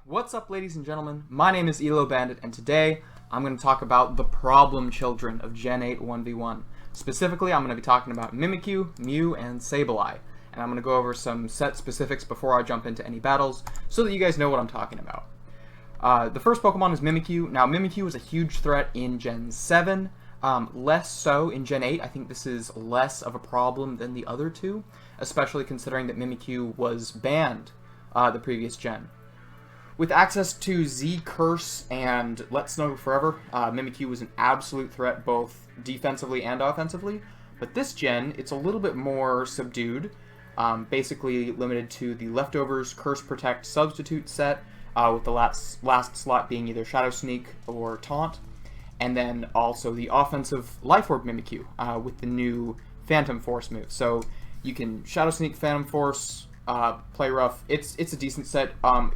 What's up, ladies and gentlemen? My name is Bandit, and today I'm going to talk about the problem children of Gen 8 1v1. Specifically, I'm going to be talking about Mimikyu, Mew, and Sableye, and I'm going to go over some set specifics before I jump into any battles, so that you guys know what I'm talking about. The first Pokemon is Mimikyu. Now, Mimikyu was a huge threat in Gen 7, less so in Gen 8. I think this is less of a problem than the other two, especially considering that Mimikyu was banned the previous gen. With access to Z Curse and Let Snow Forever, Mimikyu was an absolute threat both defensively and offensively, but this gen, it's a little bit more subdued, basically limited to the Leftovers Curse Protect Substitute set, with the last slot being either Shadow Sneak or Taunt, and then also the offensive Life Orb Mimikyu with the new Phantom Force move. So you can Shadow Sneak, Phantom Force, play rough. It's a decent set.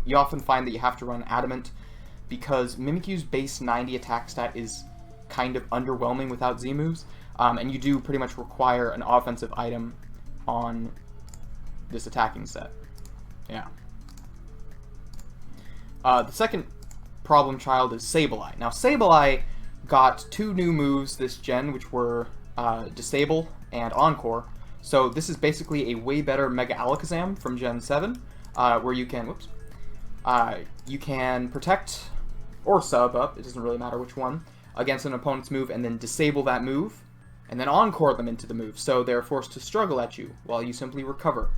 You often find that you have to run Adamant because Mimikyu's base 90 attack stat is kind of underwhelming without Z moves, and you do pretty much require an offensive item on this attacking set. Yeah. The second problem child is Sableye. Now, Sableye got two new moves this gen, which were Disable and Encore. So this is basically a way better Mega Alakazam from Gen 7, where you can, you can protect or sub up, it doesn't really matter which one, against an opponent's move and then disable that move, and then Encore them into the move, so they're forced to struggle at you while you simply recover.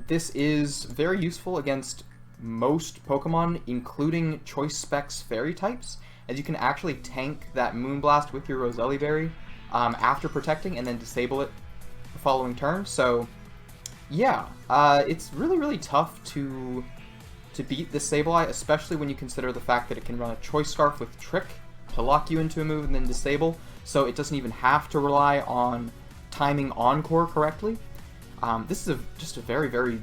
This is very useful against most Pokemon, including Choice Specs Fairy types, as you can actually tank that Moonblast with your Roselli Berry after protecting and then disable it the following turn. So yeah, it's really tough to beat this Sableye, especially when you consider the fact that it can run a Choice Scarf with Trick to lock you into a move and then disable, so it doesn't even have to rely on timing Encore correctly. This is just a very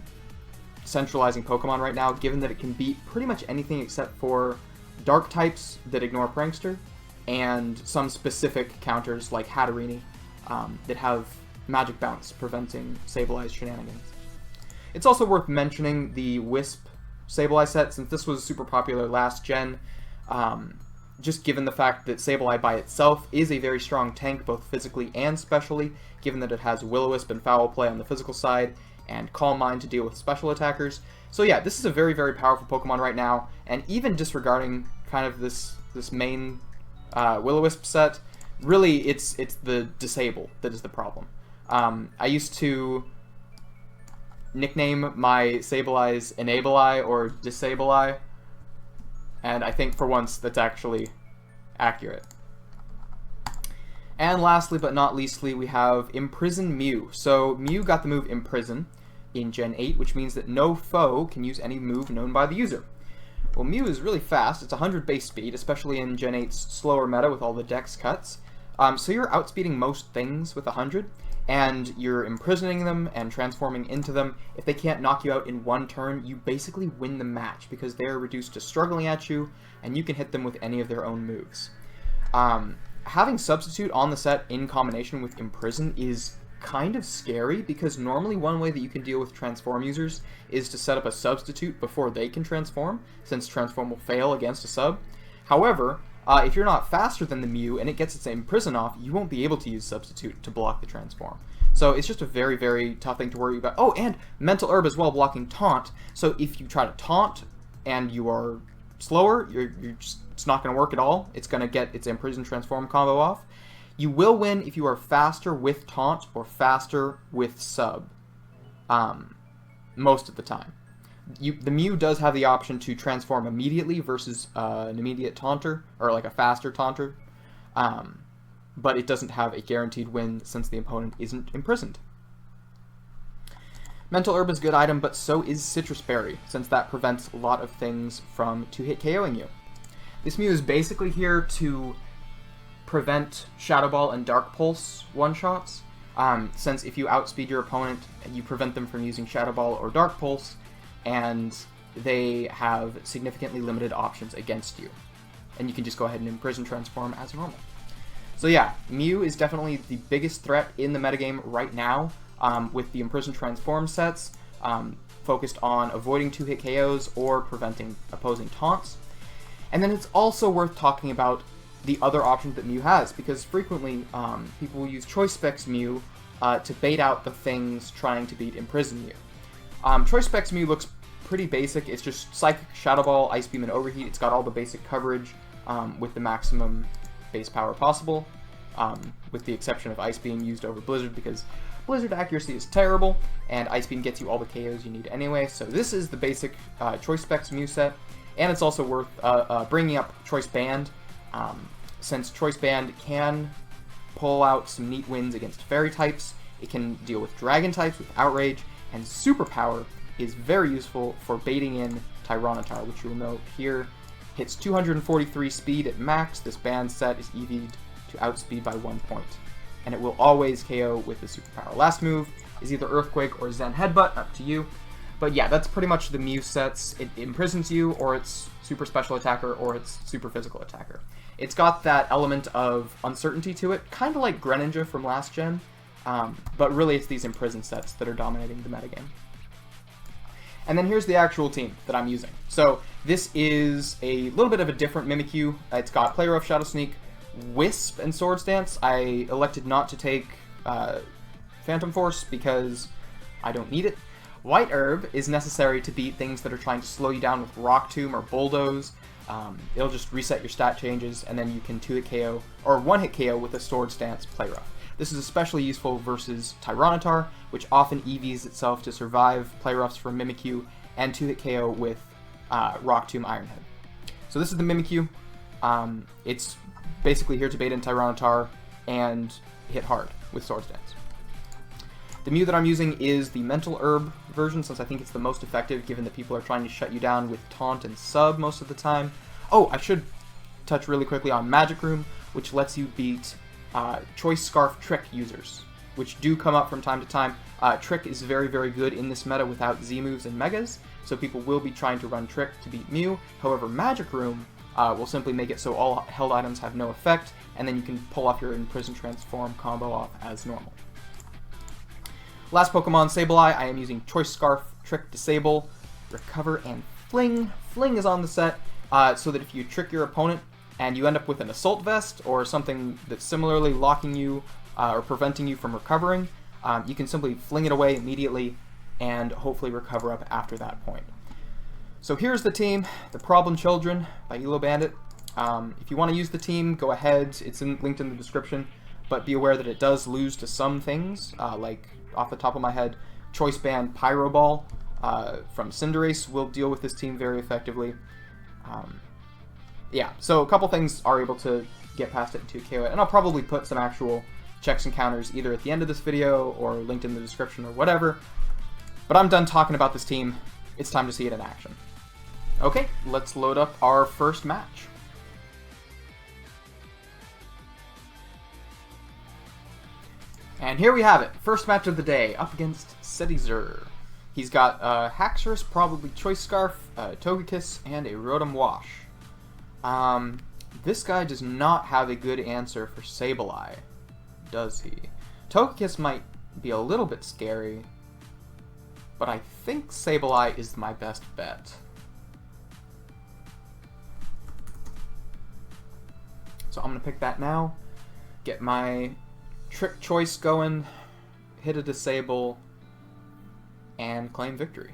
centralizing Pokemon right now, given that it can beat pretty much anything except for Dark types that ignore Prankster, and some specific counters like Hatterene that have Magic Bounce preventing Sableye's shenanigans. It's also worth mentioning the Wisp Sableye set, since this was super popular last gen, just given the fact that Sableye by itself is a very strong tank, both physically and specially, given that it has Will-O-Wisp and Foul Play on the physical side, and Calm Mind to deal with special attackers. So yeah, this is a very powerful Pokemon right now, and even disregarding kind of this main Will-O-Wisp set, really it's the Disable that is the problem. I used to nickname my Sableye's Enable-Eye or Disable-Eye, and I think for once that's actually accurate. And lastly but not leastly, we have Imprison Mew. So Mew got the move Imprison in Gen 8, which means that no foe can use any move known by the user. Well, Mew is really fast. It's 100 base speed, especially in Gen 8's slower meta with all the dex cuts. So you're outspeeding most things with 100, and you're imprisoning them and transforming into them. If they can't knock you out in one turn, you basically win the match because they're reduced to struggling at you, and you can hit them with any of their own moves. Having Substitute on the set in combination with Imprison is kind of scary, because normally one way that you can deal with Transform users is to set up a Substitute before they can transform, since Transform will fail against a sub. However, if you're not faster than the Mew and it gets its Imprison off, you won't be able to use Substitute to block the Transform. So it's just a very tough thing to worry about. Oh, and Mental Herb as well, blocking Taunt. So if you try to Taunt and you are slower, it's not going to work at all. It's going to get its Imprison Transform combo off. You will win if you are faster with Taunt or faster with Sub, most of the time. The Mew does have the option to transform immediately versus an immediate Taunter, or like a faster Taunter, but it doesn't have a guaranteed win since the opponent isn't imprisoned. Mental Herb is a good item, but so is Citrus Berry, since that prevents a lot of things from 2-hit KOing you. This Mew is basically here to prevent Shadow Ball and Dark Pulse one-shots, since if you outspeed your opponent, you prevent them from using Shadow Ball or Dark Pulse, and they have significantly limited options against you. And you can just go ahead and Imprison Transform as normal. So yeah, Mew is definitely the biggest threat in the metagame right now, with the Imprison Transform sets. focused on avoiding 2-hit KOs or preventing opposing taunts. And then it's also worth talking about the other options that Mew has, because frequently people will use Choice Specs Mew to bait out the things trying to beat Imprison Mew. Choice Specs Mew looks pretty basic. It's just Psychic, Shadow Ball, Ice Beam, and Overheat. It's got all the basic coverage with the maximum base power possible, with the exception of Ice Beam used over Blizzard, because Blizzard accuracy is terrible, and Ice Beam gets you all the KOs you need anyway. So this is the basic Choice Specs Mew set, and it's also worth bringing up Choice Band, since Choice Band can pull out some neat wins against Fairy types. It can deal with Dragon types with Outrage, and Superpower is very useful for baiting in Tyranitar, which you'll note here. Hits 243 speed at max. This band set is EV'd to outspeed by 1 point. And it will always KO with the Superpower. Last move is either Earthquake or Zen Headbutt, up to you. But yeah, that's pretty much the Mew sets. It imprisons you, or it's Super Special Attacker, or it's Super Physical Attacker. It's got that element of uncertainty to it, kind of like Greninja from last gen, but really it's these Imprison sets that are dominating the metagame. And then here's the actual team that I'm using. So this is a little bit of a different Mimikyu. It's got Play Rough, Shadow Sneak, Wisp, and Swords Dance. I elected not to take Phantom Force because I don't need it. White Herb is necessary to beat things that are trying to slow you down with Rock Tomb or Bulldoze. It'll just reset your stat changes, and then you can 2-hit KO, or 1-hit KO with a Swords Dance Play Rough. This is especially useful versus Tyranitar, which often EVs itself to survive Play Roughs from Mimikyu, and 2-hit KO with Rock Tomb Iron Head. So this is the Mimikyu. It's basically here to bait in Tyranitar and hit hard with Swords Dance. The Mew that I'm using is the Mental Herb version, since I think it's the most effective, given that people are trying to shut you down with Taunt and Sub most of the time. Oh, I should touch really quickly on Magic Room, which lets you beat Choice Scarf Trick users, which do come up from time to time. Trick is very, very good in this meta without Z-moves and Megas, so people will be trying to run Trick to beat Mew. However, Magic Room will simply make it so all held items have no effect, and then you can pull off your Imprison Transform combo off as normal. Last Pokemon, Sableye. I am using Choice Scarf, Trick, Disable, Recover, and Fling. Fling is on the set so that if you trick your opponent and you end up with an Assault Vest or something that's similarly locking you or preventing you from recovering, you can simply fling it away immediately and hopefully recover up after that point. So here's the team, the Problem Children by Elo Bandit. If you want to use the team, go ahead. It's linked in the description, but be aware that it does lose to some things, like off the top of my head, Choice Band Pyro Ball from Cinderace will deal with this team very effectively. Yeah, so a couple things are able to get past it and 2KO it, and I'll probably put some actual checks and counters either at the end of this video or linked in the description or whatever. But I'm done talking about this team. It's time to see it in action. Okay, let's load up our first match. And here we have it, first match of the day, up against Cetizer. He's got Haxorus, probably Choice Scarf, Togekiss, and a Rotom Wash. This guy does not have a good answer for Sableye, does he? Togekiss might be a little bit scary, but I think Sableye is my best bet. So I'm going to pick that now, get my Trick Choice going, hit a Disable, and claim victory.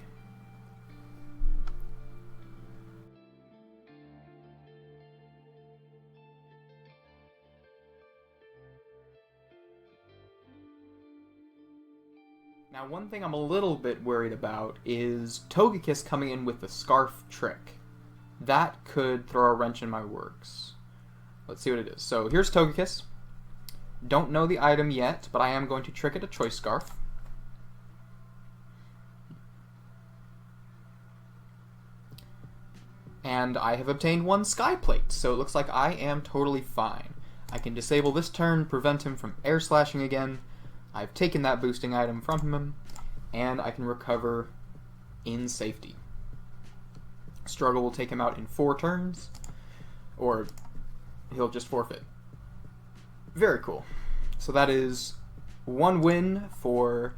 Now, one thing I'm a little bit worried about is Togekiss coming in with the Scarf Trick. That could throw a wrench in my works. Let's see what it is. So here's Togekiss. Don't know the item yet, but I am going to trick it a Choice Scarf. And I have obtained one Sky Plate, so it looks like I am totally fine. I can disable this turn, prevent him from Air Slashing again. I've taken that boosting item from him, and I can recover in safety. Struggle will take him out in 4 turns, or he'll just forfeit. Very cool. So that is 1 win for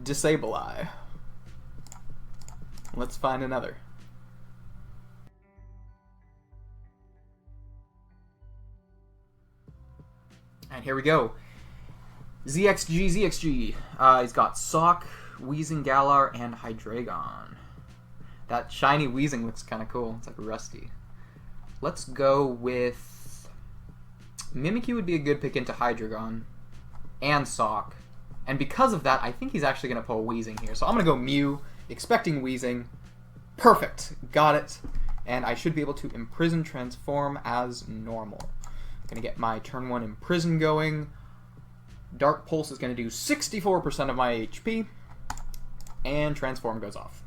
Sableye. Let's find another. And here we go. ZXG. He's got Sock, Weezing, Galar, and Hydreigon. That shiny Weezing looks kind of cool. It's like rusty. Let's go with... Mimikyu would be a good pick into Hydreigon and Sock. And because of that, I think he's actually going to pull Weezing here. So I'm going to go Mew, expecting Weezing. Perfect. Got it. And I should be able to Imprison Transform as normal. I'm going to get my turn 1 Imprison going. Dark Pulse is going to do 64% of my HP. And Transform goes off.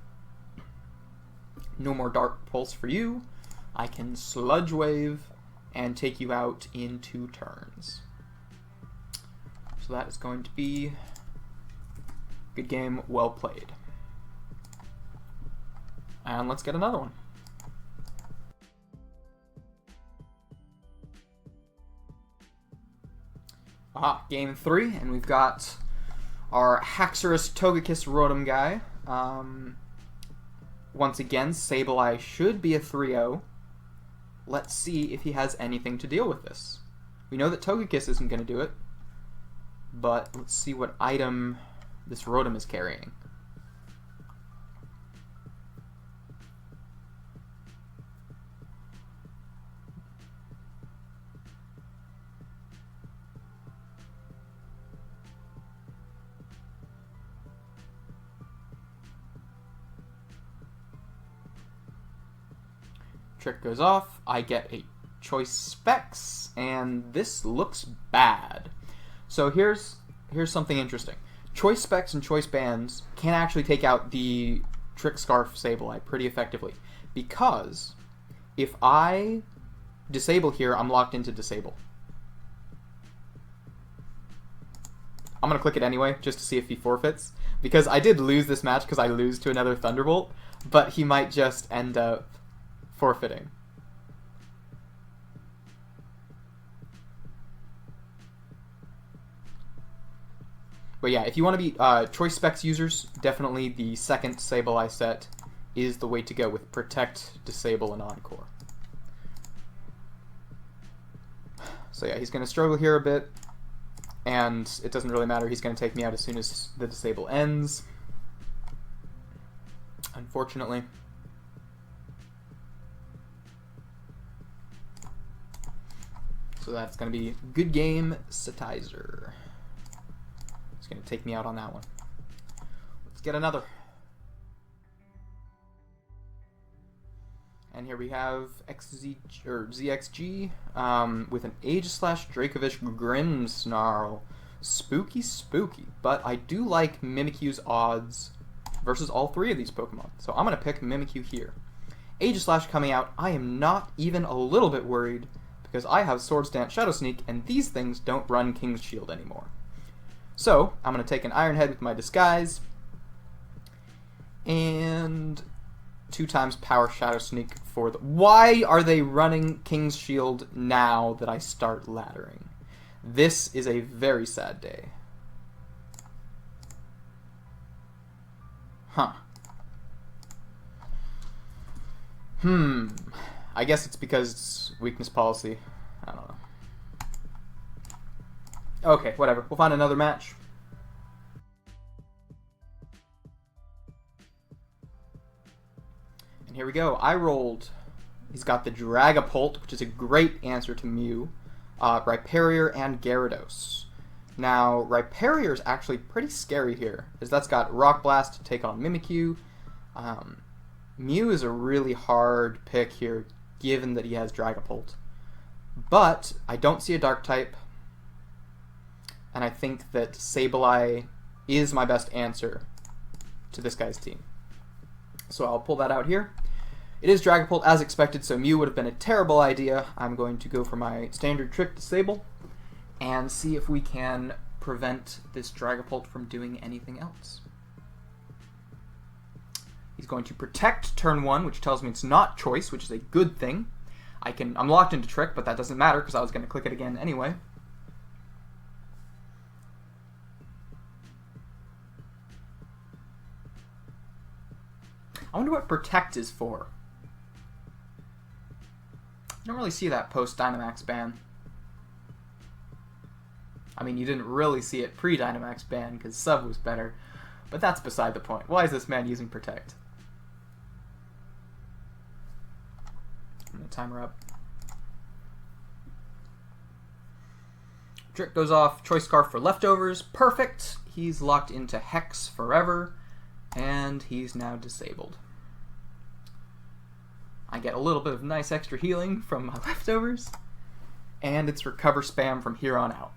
No more Dark Pulse for you. I can Sludge Wave and take you out in 2 turns. So that is going to be good game, well played. And let's get another one. Aha, game 3, and we've got our Haxorus Togekiss Rotom guy. Once again, Sableye should be a 3-0. Let's see if he has anything to deal with this. We know that Togekiss isn't going to do it, but let's see what item this Rotom is carrying. Trick goes off, I get a Choice Specs, and this looks bad. So here's something interesting. Choice Specs and Choice Bands can actually take out the Trick Scarf Sableye pretty effectively, because if I disable here, I'm locked into disable. I'm going to click it anyway, just to see if he forfeits, because I did lose this match because I lose to another Thunderbolt, but he might just end up forfeiting. But yeah, if you want to be Choice Specs users, definitely the second Sableye set is the way to go with Protect, Disable, and Encore. So yeah, he's going to struggle here a bit, and it doesn't really matter. He's going to take me out as soon as the Disable ends, unfortunately. So that's going to be good game, Satizer. It's going to take me out on that one. Let's get another. And here we have ZXG with an Aegislash Dracovish Grimmsnarl. Spooky, spooky. But I do like Mimikyu's odds versus all 3 of these Pokemon. So I'm going to pick Mimikyu here. Aegislash coming out, I am not even a little bit worried, because I have Swords Dance, Shadow Sneak, and these things don't run King's Shield anymore. So, I'm going to take an Iron Head with my Disguise, and 2 times Power Shadow Sneak for the... Why are they running King's Shield now that I start laddering? This is a very sad day. Huh. I guess it's because it's weakness policy. I don't know. Okay, whatever. We'll find another match. And here we go. I rolled. He's got the Dragopult, which is a great answer to Mew, Rhyperior, and Gyarados. Now, Rhyperior is actually pretty scary here, because that's got Rock Blast to take on Mimikyu. Mew is a really hard pick here, given that he has Dragopult. But I don't see a Dark type, and I think that Sableye is my best answer to this guy's team. So I'll pull that out here. It is Dragopult as expected, so Mew would have been a terrible idea. I'm going to go for my standard trick Disable and see if we can prevent this Dragopult from doing anything else. He's going to Protect turn 1, which tells me it's not Choice, which is a good thing. I'm locked into Trick, but that doesn't matter because I was going to click it again anyway. I wonder what Protect is for. I don't really see that post-Dynamax ban. I mean, you didn't really see it pre-Dynamax ban, because Sub was better. But that's beside the point. Why is this man using Protect? I'm going to time her up. Trick goes off. Choice Scarf for Leftovers. Perfect. He's locked into Hex forever. And he's now disabled. I get a little bit of nice extra healing from my Leftovers. And it's Recover spam from here on out.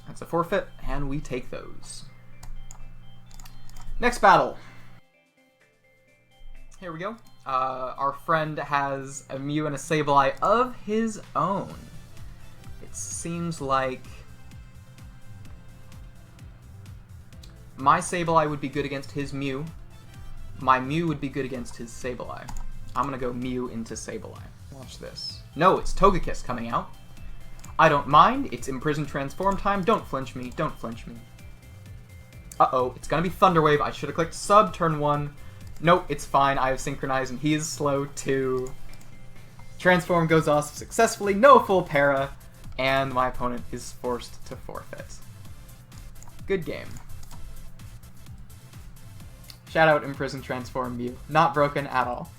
That's a forfeit, and we take those. Next battle. Here we go. Our friend has a Mew and a Sableye of his own. It seems like my Sableye would be good against his Mew. My Mew would be good against his Sableye. I'm gonna go Mew into Sableye. Watch this. No, it's Togekiss coming out. I don't mind. It's Imprison Transform time. Don't flinch me. Don't flinch me. Uh-oh. It's gonna be Thunder Wave. I should have clicked Sub turn 1. Nope, it's fine. I have Synchronized and he is slow too. Transform goes off successfully. No full para. And my opponent is forced to forfeit. Good game. Shout out Imprison Transform Mew. Not broken at all.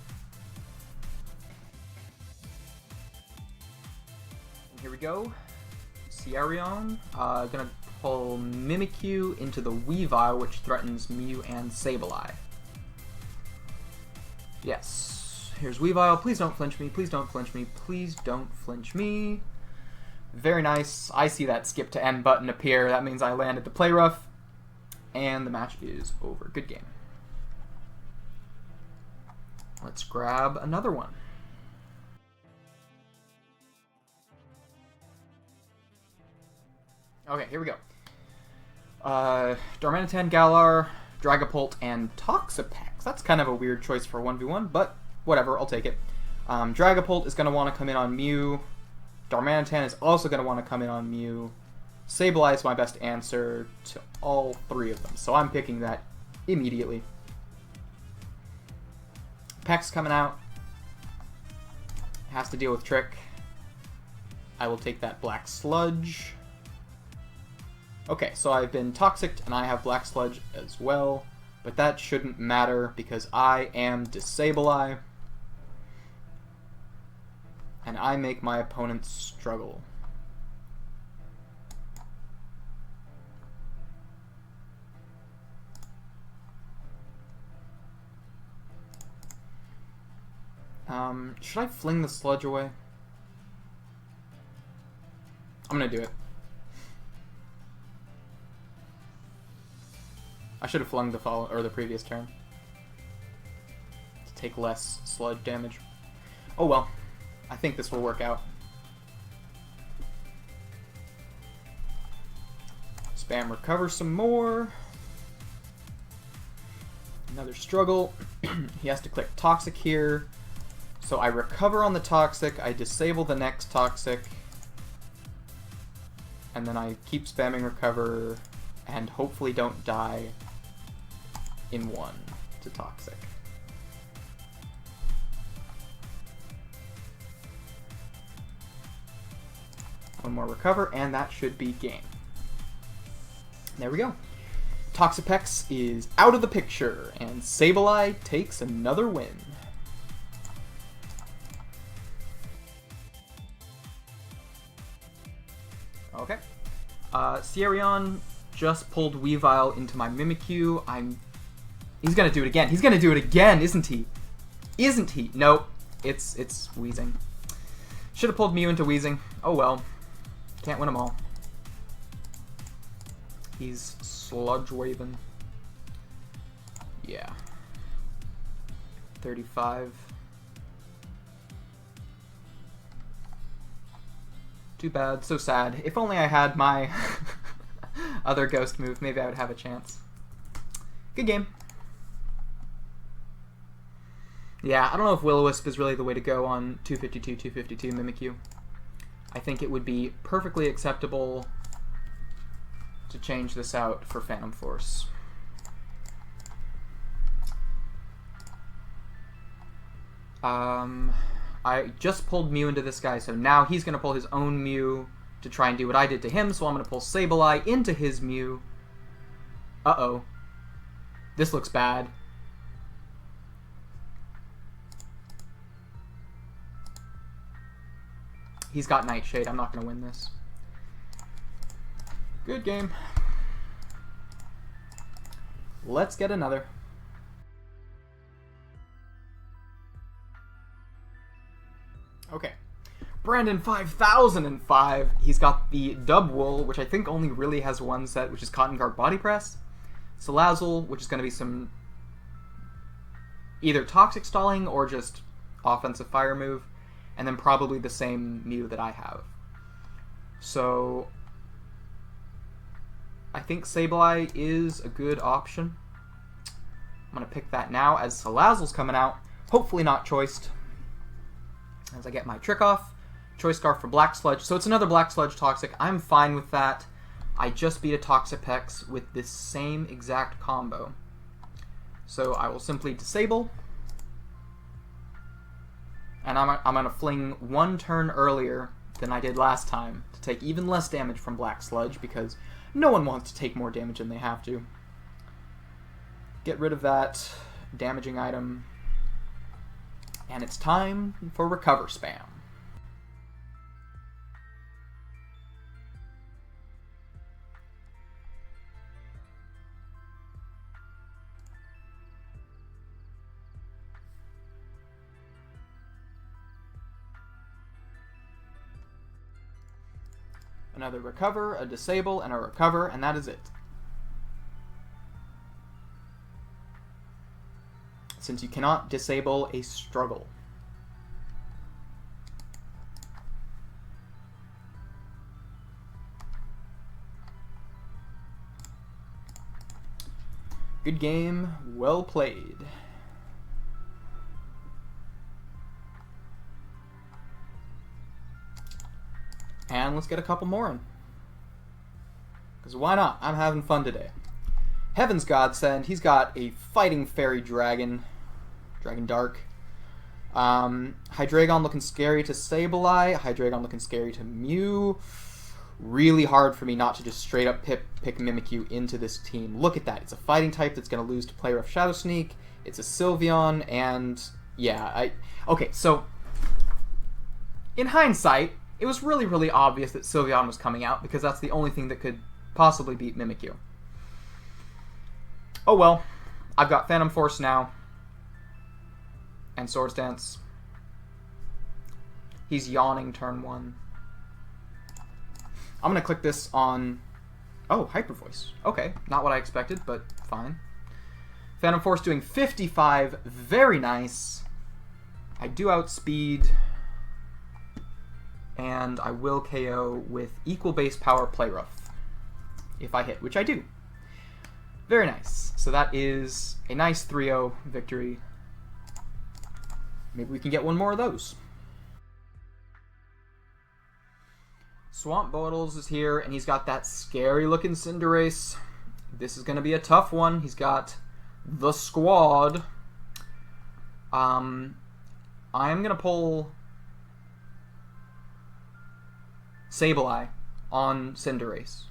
Here we go. Sierrion. Gonna pull Mimikyu into the Weavile, which threatens Mew and Sableye. Yes. Here's Weavile. Please don't flinch me. Please don't flinch me. Please don't flinch me. Very nice. I see that skip to end button appear. That means I landed the play rough. And the match is over. Good game. Let's grab another one. Okay, here we go. Darmanitan, Galar, Dragopult, and Toxapex. That's kind of a weird choice for 1v1, but whatever, I'll take it. Dragopult is going to want to come in on Mew. Darmanitan is also going to want to come in on Mew. Sableye is my best answer to all three of them, so I'm picking that immediately. Peck's coming out. Has to deal with Trick. I will take that Black Sludge. Okay, so I've been Toxic and I have Black Sludge as well, but that shouldn't matter because I am Disableeye. And I make my opponents struggle. Should I fling the Sludge away? I'm gonna do it. I should have flung the previous turn to take less sludge damage. Oh well, I think this will work out. Spam recover some more. Another struggle. He has to click Toxic here. So I recover on the Toxic, I disable the next Toxic, and then I keep spamming recover and hopefully don't die in one to Toxic. One more recover, and that should be game. There we go. Toxapex is out of the picture, and Sableye takes another win. Okay. Sierrion just pulled Weavile into my Mimikyu. He's gonna do it again. He's gonna do it again, isn't he? Isn't he? Nope. It's Wheezing. Should have pulled Mew into Wheezing. Oh well. Can't win them all. He's Sludge Waving. Yeah. 35. Too bad. So sad. If only I had my other ghost move, maybe I would have a chance. Good game. Yeah, I don't know if Will-O-Wisp is really the way to go on 252 Mimikyu. I think it would be perfectly acceptable to change this out for Phantom Force. I just pulled Mew into this guy, so now he's going to pull his own Mew to try and do what I did to him, so I'm going to pull Sableye into his Mew. Uh-oh. This looks bad. He's got Nightshade. I'm not going to win this. Good game. Let's get another. Okay. Brandon 5005. He's got the Dubwool, which I think only really has one set, which is Cotton Guard Body Press. Salazzle, which is going to be some either Toxic Stalling or just offensive fire move. And then probably the same Mew that I have. So I think Sableye is a good option. I'm going to pick that now as Salazzle's coming out. Hopefully not choiced. As I get my trick off. Choice Scarf for Black Sludge. So it's another Black Sludge Toxic. I'm fine with that. I just beat a Toxapex with this same exact combo. So I will simply disable. And I'm going to fling one turn earlier than I did last time to take even less damage from Black Sludge, because no one wants to take more damage than they have to. Get rid of that damaging item. And it's time for Recover Spam. Another Recover, a Disable, and a Recover, and that is it. Since you cannot disable a Struggle. Good game, well played. And let's get a couple more in. Because why not? I'm having fun today. Heaven's Godsend, he's got a Fighting Fairy Dragon. Dragon Dark. Hydreigon looking scary to Sableye. Hydreigon looking scary to Mew. Really hard for me not to just straight up pick Mimikyu into this team. Look at that. It's a fighting type that's going to lose to Play Rough Shadow Sneak. It's a Sylveon, and yeah, okay, so in hindsight, it was really, really obvious that Sylveon was coming out, because that's the only thing that could possibly beat Mimikyu. Oh well, I've got Phantom Force now, and Swords Dance. He's yawning turn 1. I'm going to click this on... Oh, Hyper Voice. Okay, not what I expected, but fine. Phantom Force doing 55, very nice. I do outspeed... and I will KO with equal base power Play Rough if I hit, which I do. Very nice. So that is a nice 3-0 victory. Maybe we can get one more of those. Swamp Bottles is here, and he's got that scary looking Cinderace. This is going to be a tough one. He's got the squad. I'm going to pull Sableye on Cinderace.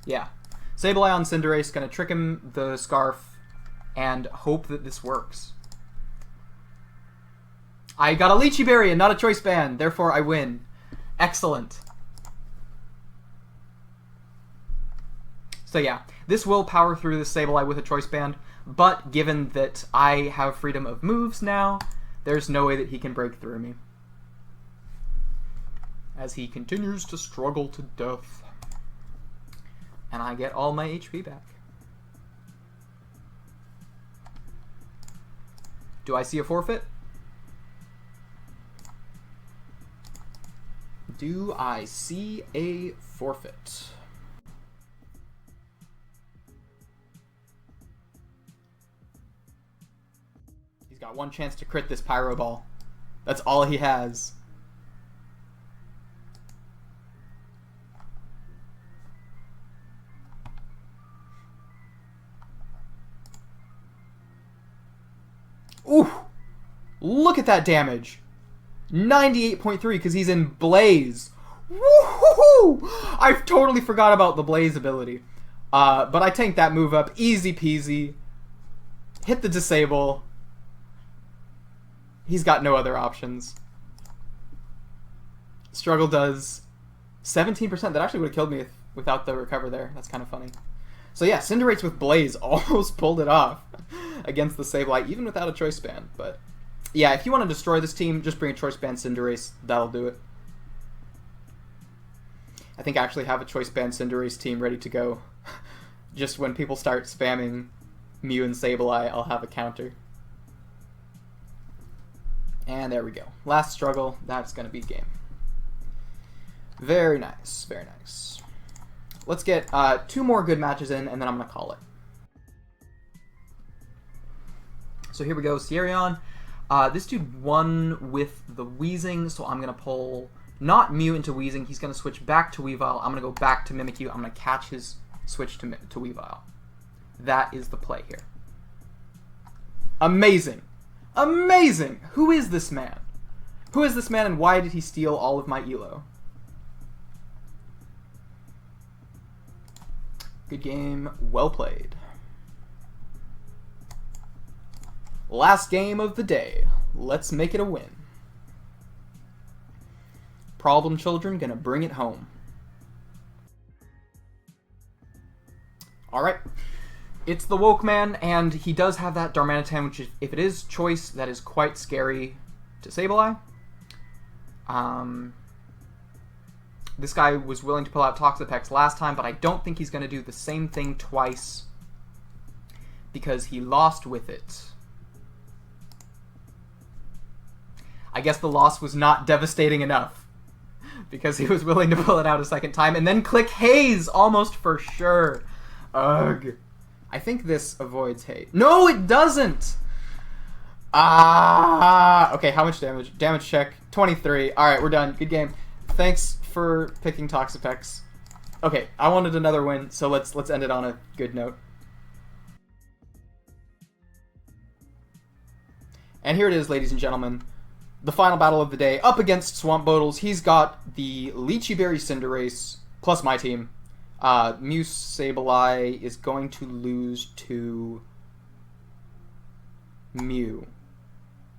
Yeah. Sableye on Cinderace, gonna trick him the Scarf, and hope that this works. I got a Lychee Berry and not a Choice Band, therefore I win. Excellent. So yeah, this will power through the Sableye with a Choice Band, but given that I have freedom of moves now, there's no way that he can break through me. As he continues to struggle to death. And I get all my HP back. Do I see a forfeit? Do I see a forfeit? He's got one chance to crit this Pyro Ball. That's all he has. Ooh! Look at that damage! 98.3 because he's in Blaze. Woohoo! I totally forgot about the Blaze ability. But I tanked that move up. Easy peasy. Hit the disable. He's got no other options. Struggle does 17%. That actually would have killed me without the recover there. That's kind of funny. So yeah, Cinderace with Blaze almost pulled it off against the Sableye, even without a Choice Band. But yeah, if you want to destroy this team, just bring a Choice Band Cinderace. That'll do it. I think I actually have a Choice Band Cinderace team ready to go. Just when people start spamming Mew and Sableye, I'll have a counter. And there we go. Last struggle. That's going to be game. Very nice. Very nice. Let's get 2 more good matches in, and then I'm going to call it. So here we go. Sierrion. This dude won with the Weezing, so I'm going to pull not Mew into Weezing. He's going to switch back to Weavile. I'm going to go back to Mimikyu. I'm going to catch his switch to Weavile. That is the play here. Amazing. Amazing! Who is this man? Who is this man, and why did he steal all of my elo? Good game. Well played. Last game of the day. Let's make it a win. Problem children gonna bring it home. Alright. It's the Woke Man, and he does have that Darmanitan, which, if it is choice, that is quite scary to Sableye. This guy was willing to pull out Toxapex last time, but I don't think he's going to do the same thing twice because he lost with it. I guess the loss was not devastating enough because he was willing to pull it out a second time, and then click Haze almost for sure. Ugh. I think this avoids Haze. No, it doesn't! Okay, how much damage? Damage check. 23. Alright, we're done. Good game. Thanks for picking Toxapex. Okay, I wanted another win, so let's end it on a good note. And here it is, ladies and gentlemen. The final battle of the day, up against Swamp Poodles. He's got the Lychee Berry Cinderace, plus my team. Mew Sableye is going to lose to Mew,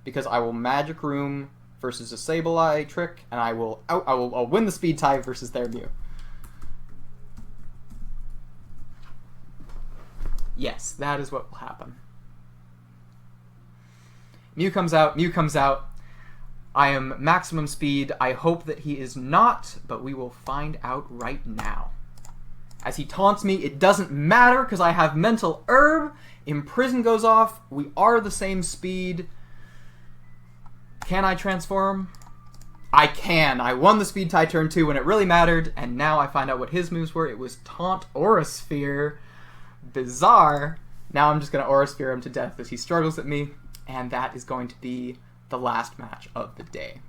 because I will Magic Room versus a Sableye trick, and I'll win the speed tie versus their Mew. Yes, that is what will happen. Mew comes out, Mew comes out. I am maximum speed. I hope that he is not, but we will find out right now. As he taunts me, it doesn't matter because I have Mental Herb. Imprison goes off. We are the same speed. Can I transform? I can. I won the speed tie turn 2 when it really mattered, and now I find out what his moves were. It was Taunt Aura Sphere. Bizarre. Now I'm just going to Aura Sphere him to death as he struggles at me, and that is going to be the last match of the day.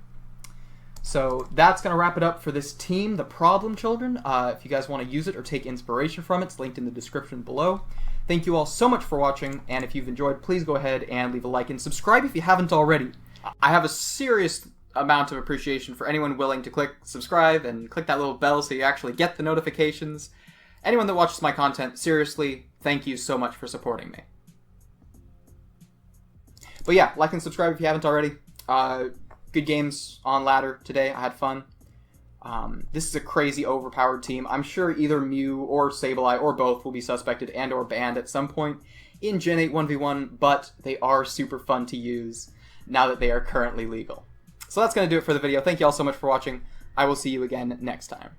So that's going to wrap it up for this team, the Problem Children. If you guys want to use it or take inspiration from it, it's linked in the description below. Thank you all so much for watching, and if you've enjoyed, please go ahead and leave a like and subscribe if you haven't already. I have a serious amount of appreciation for anyone willing to click subscribe and click that little bell so you actually get the notifications. Anyone that watches my content, seriously, thank you so much for supporting me. But yeah, like and subscribe if you haven't already. Good games on ladder today. I had fun. This is a crazy overpowered team. I'm sure either Mew or Sableye or both will be suspected and or banned at some point in Gen 8 1v1, but they are super fun to use now that they are currently legal. So that's going to do it for the video. Thank you all so much for watching. I will see you again next time.